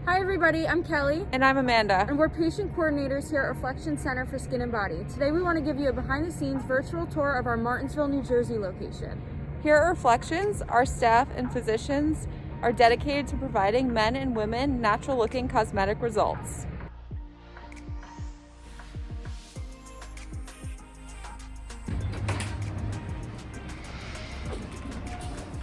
Hi everybody, I'm Kelly. And I'm Amanda. And we're patient coordinators here at Reflection Center for Skin and Body. Today we want to give you a behind-the-scenes virtual tour of our Martinsville, New Jersey location. Here at Reflections, our staff and physicians are dedicated to providing men and women natural-looking cosmetic results.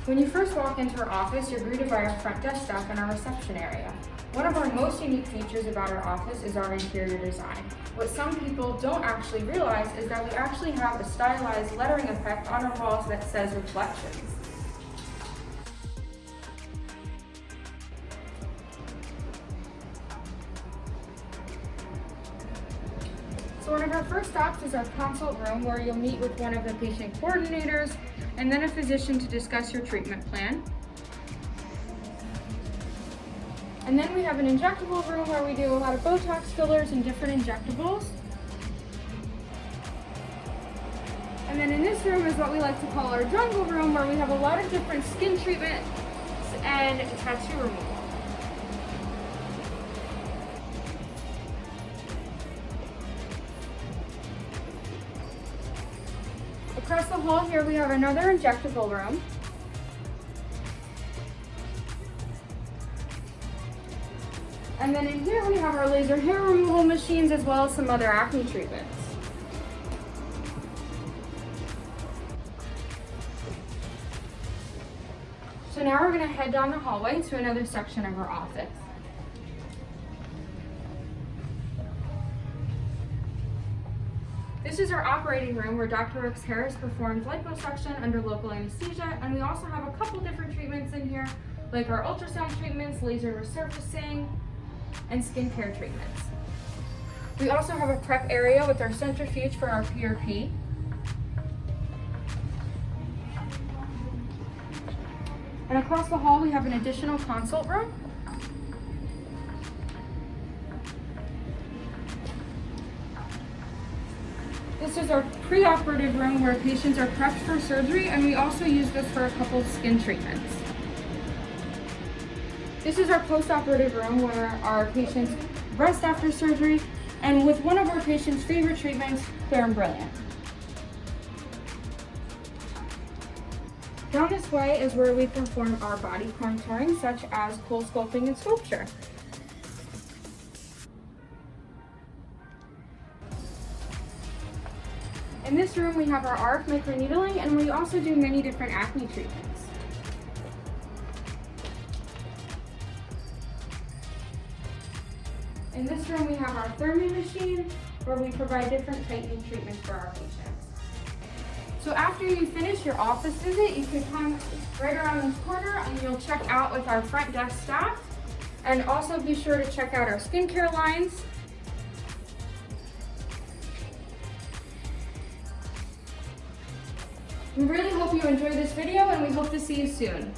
When you first walk into our office, you're greeted by our front desk staff in our reception area. One of our most unique features about our office is our interior design. What some people don't actually realize is that we actually have a stylized lettering effect on our walls that says Reflections. So one of our first stops is our consult room, where you'll meet with one of the patient coordinators and then a physician to discuss your treatment plan. And then we have an injectable room where we do a lot of Botox fillers and different injectables. And then in this room is what we like to call our jungle room, where we have a lot of different skin treatments and tattoo removal. Across the hall here we have another injectable room. And then in here we have our laser hair removal machines as well as some other acne treatments. So now we're going to head down the hallway to another section of our office. This is our operating room where Dr. Rooks Harris performs liposuction under local anesthesia, and we also have a couple different treatments in here, like our ultrasound treatments, laser resurfacing, and skincare treatments. We also have a prep area with our centrifuge for our PRP. And across the hall we have an additional consult room. This is our preoperative room where patients are prepped for surgery, and we also use this for a couple of skin treatments. This is our postoperative room where our patients rest after surgery, and with one of our patients' favorite treatments, Clear and Brilliant. Down this way is where we perform our body contouring, such as cool sculpting and sculpture. In this room we have our RF microneedling, and we also do many different acne treatments. In this room we have our thermie machine, where we provide different tightening treatments for our patients. So after you finish your office visit, you can come right around this corner and you'll check out with our front desk staff. And also be sure to check out our skincare lines. We really hope you enjoyed this video, and we hope to see you soon.